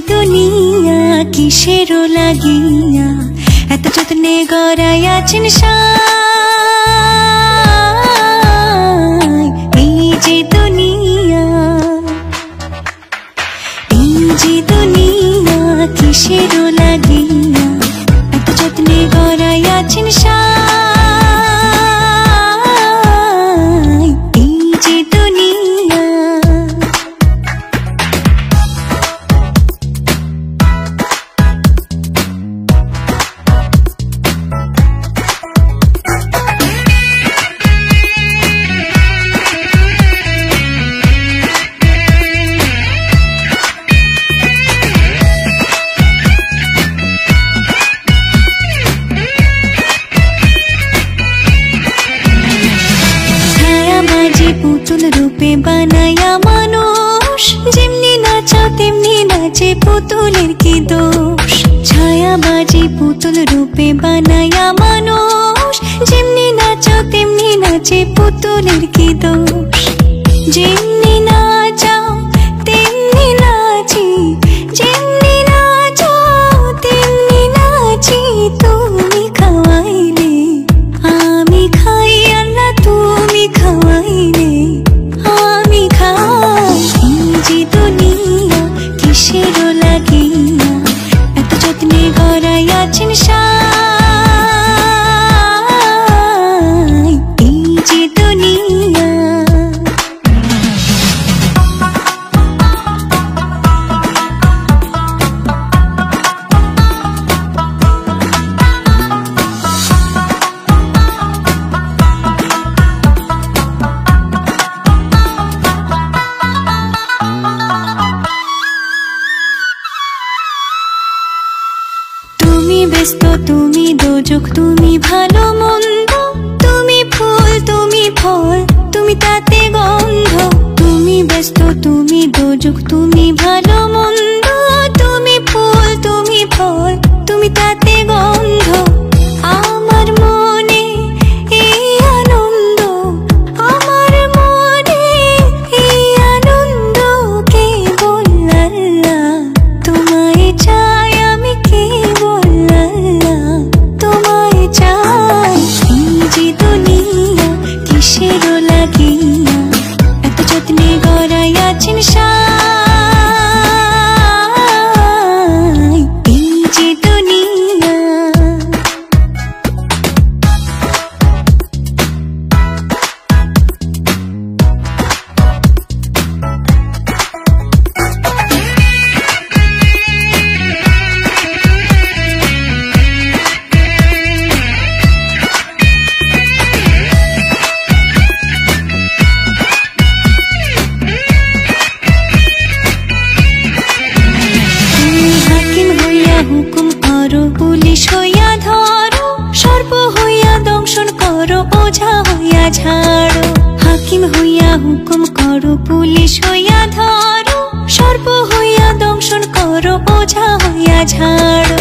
দুনিয়া কিসের লাগিয়া এত যত্নে গড়াইয়াছেন সাই। এই যে দুনিয়া, এই যে দুনিয়া কিসের লাগিয়া এত যত্নে গড়াইয়াছেন সাই। এই যে দুনিয়া, পুতুল রূপে বানায়া মানুষ, যেমনি নাচা তেমনি নাচে পুতুলের কি দোষ। ছায়াবাজি পুতুল রূপে বানায়া মানুষ, যেমনি নাচা তেমনি নাচে পুতুলের কি দোষ। যেমনি নাচাও তেমনি নাচি, যেমনি নাচাও তেমনি নাচি। তুমি খাওয়াইলে আমি খাই, আল্লাহ তুমি খাওয়াইলে আমি খাই। এই যে দুনিয়া কিসের লাগিয়া এত যত্নে গড়াইয়াছেন সাই। এই যে দুনিয়া, তুমি ব্যস্ত তুমি দোজক তুমি ভালো মন্দ, তুমি ফুল তুমি ফল তুমি তাতে গন্ধ। তুমি ব্যস্ত তুমি দোজক তুমি ভালো মন্দ, তুমি ফুল তুমি ফল তুমি তাতে গন্ধ। আমার মনে এই আনন্দ, আমার মনে এই আনন্দ কেবল আল্লাহ তোমায় চাই, আমি কেবল আল্লাহ তোমায় চাই। এই যে দুনিয়া কিসের লাগিয়া এত যত্নে গড়াইয়াছেন সাই। এই যে দুনিয়া, হুকুম করো পুলিশ হইয়া ধরো, সর্প হইয়া দংশন করো ওঝা হইয়া ঝাড়ো। হাকিম হইয়া হুকুম করো পুলিশ হইয়া ধরো, সর্প হইয়া দংশন করো ওঝা হইয়া ঝাড়ো।